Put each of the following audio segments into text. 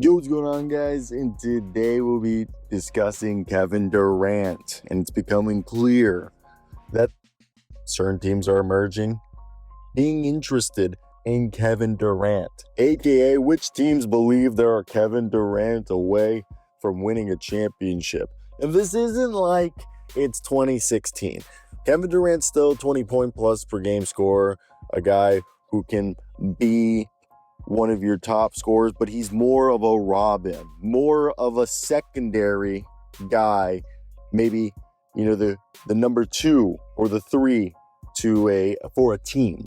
Yo, what's going on, guys? And today we'll be discussing Kevin Durant. And it's becoming clear that certain teams are emerging, being interested in Kevin Durant, aka which teams believe they are Kevin Durant away from winning a championship. And this isn't like it's 2016. Kevin Durant's still 20-point plus per game scorer, a guy who can be one of your top scorers, but he's more of a Robin, more of a secondary guy, maybe, the number 2 or the 3 for a team.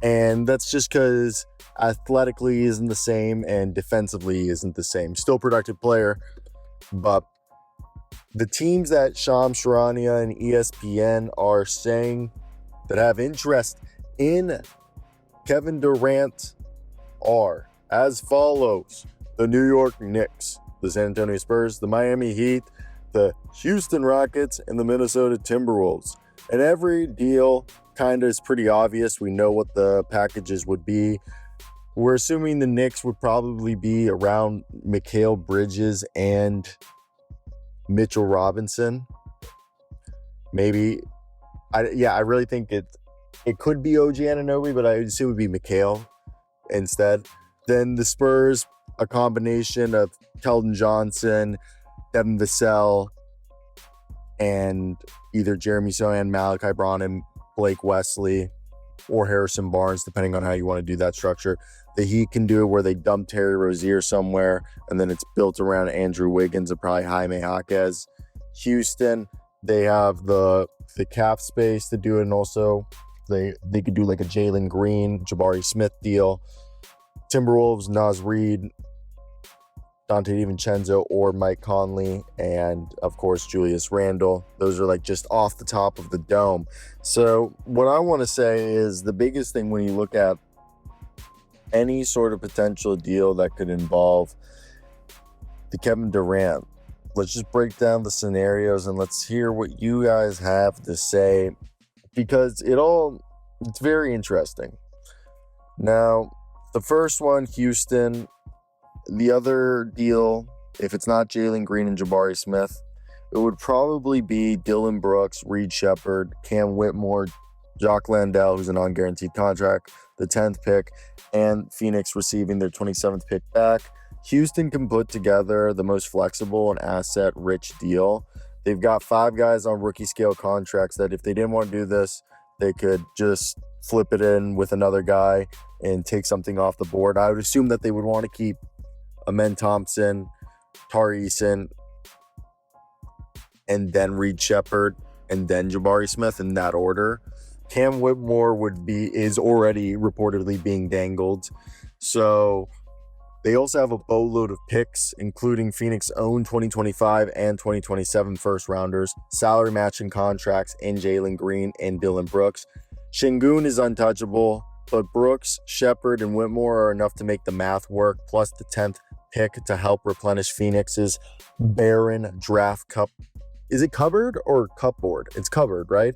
And that's just because athletically isn't the same and defensively isn't the same. Still productive player, but the teams that Shams Charania and ESPN are saying that have interest in Kevin Durant are as follows: the New York Knicks, the San Antonio Spurs, the Miami Heat, the Houston Rockets, and the Minnesota Timberwolves. And every deal kind of is pretty obvious. We know what the packages would be. We're assuming the Knicks would probably be around Mikal Bridges and Mitchell Robinson. Maybe. I really think it could be OG Anunoby, but I would assume it would be Mikal instead. Then the Spurs, a combination of Keldon Johnson, Devin Vassell, and either Jeremy Sohan, Malachi Branham, Blake Wesley, or Harrison Barnes, depending on how you want to do that structure. The Heat can do it where they dump Terry Rozier somewhere, and then it's built around Andrew Wiggins and probably Jaime Jaquez. Houston, they have the cap space to do it, and also they could do like a Jalen Green, Jabari Smith deal. Timberwolves, Naz Reid, Dante DiVincenzo, or Mike Conley, and of course Julius Randle. Those are like just off the top of the dome. So what I want to say is the biggest thing when you look at any sort of potential deal that could involve the Kevin Durant, let's just break down the scenarios and let's hear what you guys have to say, because it's very interesting. Now, the first one, Houston. The other deal, if it's not Jalen Green and Jabari Smith, it would probably be Dylan Brooks, Reed Shepard, Cam Whitmore, Jock Landale, who's an unguaranteed contract, the 10th pick, and Phoenix receiving their 27th pick back. Houston can put together the most flexible and asset-rich deal. They've got 5 guys on rookie scale contracts that if they didn't want to do this, they could just flip it in with another guy and take something off the board. I would assume that they would want to keep Amen Thompson, Tari Eason, and then Reed Shepard, and then Jabari Smith in that order. Cam Whitmore is already reportedly being dangled. So they also have a boatload of picks, including Phoenix's own 2025 and 2027 first rounders, salary matching contracts in Jalen Green and Dylan Brooks. Sengun is untouchable, but Brooks, Shepard, and Whitmore are enough to make the math work, plus the 10th pick to help replenish Phoenix's barren draft cup. Is it cupboard or cupboard? It's covered, right?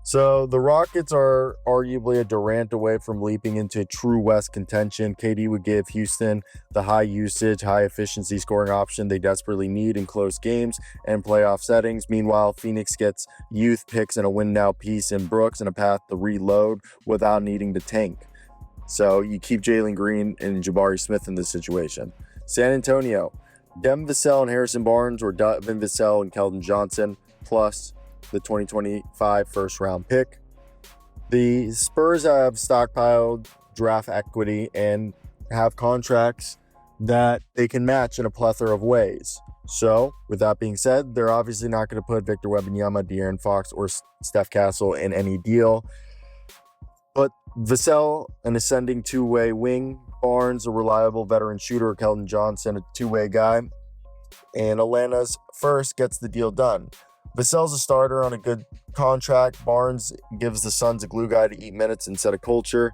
So the Rockets are arguably a Durant away from leaping into true West contention. KD would give Houston the high usage, high efficiency scoring option they desperately need in close games and playoff settings. Meanwhile, Phoenix gets youth picks and a win now piece in Brooks and a path to reload without needing to tank. So you keep Jalen Green and Jabari Smith in this situation. San Antonio, Devin Vassell and Harrison Barnes, or Devin Vassell and Keldon Johnson, plus the 2025 first round pick. The Spurs have stockpiled draft equity and have contracts that they can match in a plethora of ways. So, with that being said, they're obviously not going to put Victor Wembanyama, De'Aaron Fox, or Steph Castle in any deal. But Vassell, an ascending two-way wing, Barnes, a reliable veteran shooter, Keldon Johnson, a two-way guy, and Atlanta's first gets the deal done. Vassell's a starter on a good contract. Barnes gives the Suns a glue guy to eat minutes and set a culture.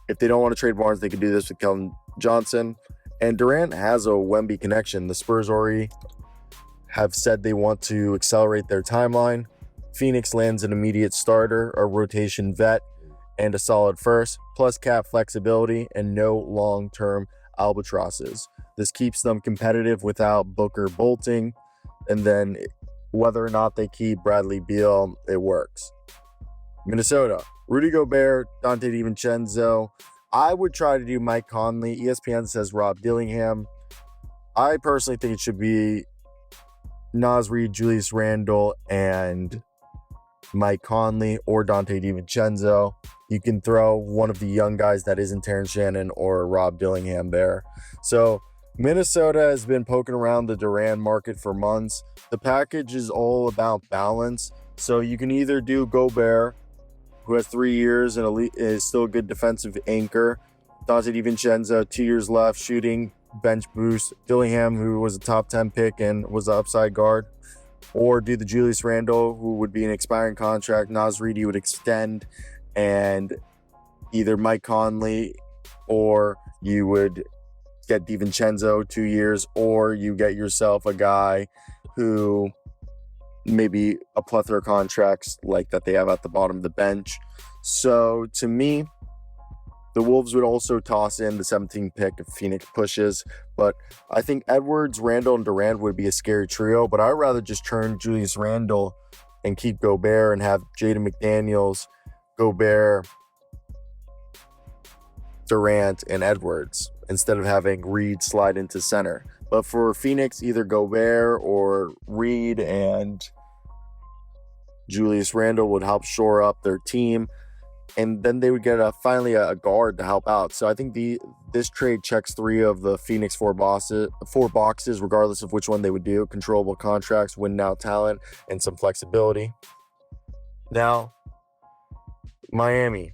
If they don't want to trade Barnes, they can do this with Keldon Johnson. And Durant has a Wemby connection. The Spurs already have said they want to accelerate their timeline. Phoenix lands an immediate starter, a rotation vet, and a solid first, plus cap flexibility and no long-term albatrosses. This keeps them competitive without Booker bolting, and then whether or not they keep Bradley Beal, it works. Minnesota, Rudy Gobert, Dante DiVincenzo. I would try to do Mike Conley. ESPN says Rob Dillingham. I personally think it should be Naz Reid, Julius Randle, and Mike Conley or Dante DiVincenzo. You can throw one of the young guys that isn't Terrence Shannon or Rob Dillingham there. So Minnesota has been poking around the Durant market for months. The package is all about balance. So you can either do Gobert, who has 3 years and is still a good defensive anchor. Dante DiVincenzo, 2 years left, shooting, bench boost. Dillingham, who was a top 10 pick and was an upside guard. Or do the Julius Randle, who would be an expiring contract. Naz Reid would extend, and either Mike Conley, or you would get DiVincenzo 2 years, or you get yourself a guy who maybe a plethora of contracts like that they have at the bottom of the bench. So to me, the Wolves would also toss in the 17th pick if Phoenix pushes, but I think Edwards, Randle, and Durant would be a scary trio, but I'd rather just turn Julius Randle and keep Gobert and have Jaden McDaniels, Gobert, Durant, and Edwards instead of having Reid slide into center. But for Phoenix, either Gobert or Reid and Julius Randle would help shore up their team. And then they would get finally a guard to help out. So I think this trade checks 3 of the Phoenix four boxes, regardless of which one they would do. Controllable contracts, win now talent, and some flexibility. Now, Miami.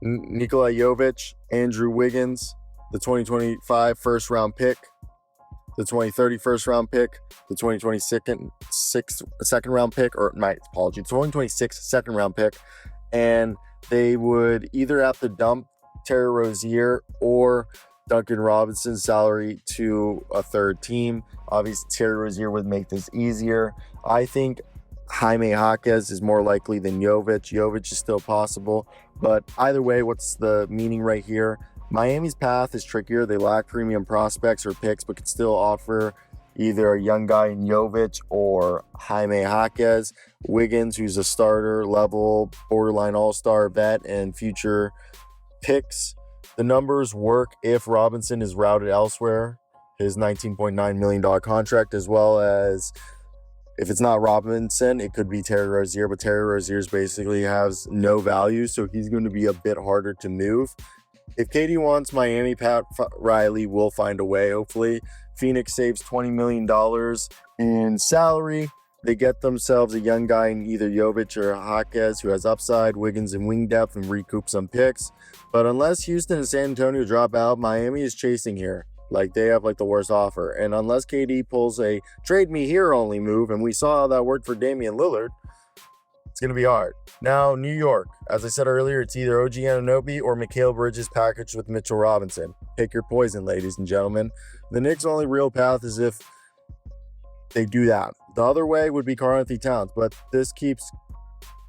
Nikola Jovic, Andrew Wiggins, the 2025 first round pick, the 2030 first round pick, the 2026 second round pick, or my apologies, 2026 second round pick, and they would either have to dump Terry Rozier or Duncan Robinson's salary to a third team. Obviously, Terry Rozier would make this easier. I think Jaime Jaquez is more likely than Jovic. Jovic is still possible, but either way, what's the meaning right here? Miami's path is trickier. They lack premium prospects or picks, but could still offer either a young guy in Jovic or Jaime Jaquez. Wiggins, who's a starter level, borderline all-star vet, and future picks. The numbers work if Robinson is routed elsewhere, his $19.9 million contract, as well as if it's not Robinson, it could be Terry Rozier, but Terry Rozier basically has no value, so he's going to be a bit harder to move. If KD wants Miami, Pat Riley will find a way, hopefully. Phoenix saves $20 million in salary. They get themselves a young guy in either Jovic or Jaquez who has upside, Wiggins, and wing depth, and recoup some picks. But unless Houston and San Antonio drop out, Miami is chasing here. Like, they have the worst offer. And unless KD pulls a trade me here only move, and we saw how that worked for Damian Lillard, it's going to be hard. Now, New York. As I said earlier, it's either OG Anunoby or Mikal Bridges packaged with Mitchell Robinson. Pick your poison, ladies and gentlemen. The Knicks' only real path is if they do that. The other way would be Karl-Anthony Towns, but this keeps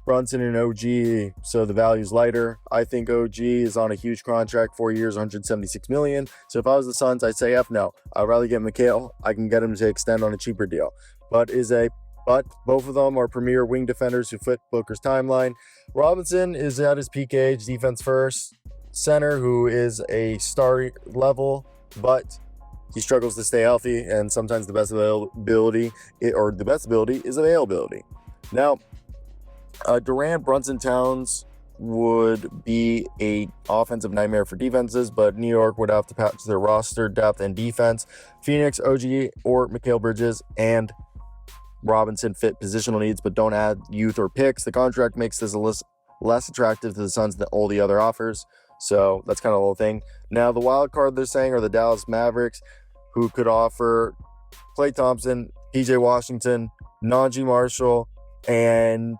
Brunson and OG, so the value's lighter. I think OG is on a huge contract, 4 years, $176 million. So if I was the Suns, I'd say F no. I'd rather get Mikal. I can get him to extend on a cheaper deal. But both of them are premier wing defenders who fit Booker's timeline. Robinson is at his peak age, defense first, center who is a star level, but he struggles to stay healthy, and sometimes the best ability is availability. Now, Durant, Brunson, Towns would be a offensive nightmare for defenses, but New York would have to patch their roster depth and defense. Phoenix, OG, or Mikal Bridges, and Robinson fit positional needs, but don't add youth or picks. The contract makes this less attractive to the Suns than all the other offers, so that's kind of the whole thing. Now, the wild card they're saying are the Dallas Mavericks, who could offer Klay Thompson, PJ Washington, Najee Marshall, and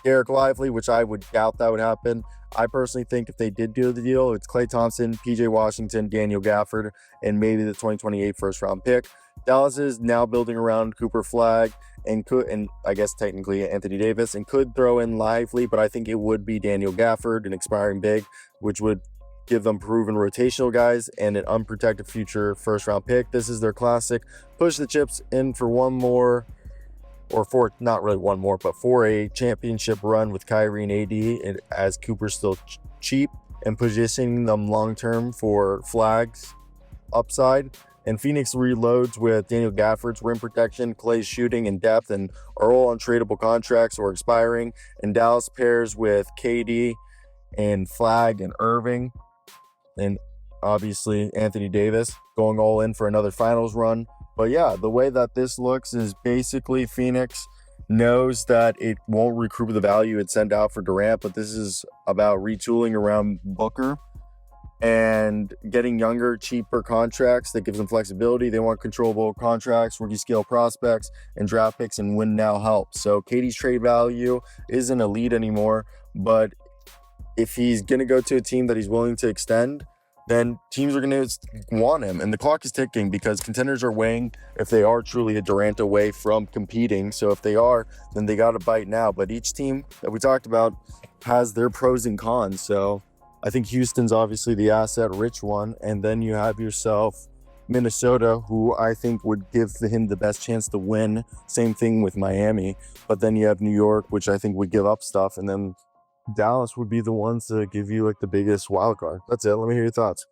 Derek Lively, which I would doubt that would happen. I personally think if they did do the deal, it's Klay Thompson, PJ Washington, Daniel Gafford, and maybe the 2028 first round pick. Dallas is now building around Cooper Flagg and I guess technically Anthony Davis, and could throw in Lively, but I think it would be Daniel Gafford, an expiring big, which would give them proven rotational guys and an unprotected future first-round pick. This is their classic push the chips in for one more, or for not really one more, but for a championship run with Kyrie and AD, as Cooper's still cheap, and positioning them long-term for Flagg's upside. And Phoenix reloads with Daniel Gafford's rim protection, Clay's shooting and depth, and are all untradeable contracts or expiring. And Dallas pairs with KD and Flagg and Irving, and obviously Anthony Davis going all in for another finals run. But yeah, the way that this looks is basically Phoenix knows that it won't recoup the value it sent out for Durant, but this is about retooling around Booker and getting younger, cheaper contracts that gives them flexibility. They want controllable contracts, rookie scale prospects, and draft picks, and win now help. So KD's trade value isn't elite anymore, but if he's going to go to a team that he's willing to extend, then teams are going to want him. And the clock is ticking because contenders are weighing if they are truly a Durant away from competing. So if they are, then they got to bite now. But each team that we talked about has their pros and cons. So I think Houston's obviously the asset-rich one. And then you have yourself Minnesota, who I think would give him the best chance to win. Same thing with Miami. But then you have New York, which I think would give up stuff. And then Dallas would be the ones to give you like the biggest wild card. That's it. Let me hear your thoughts.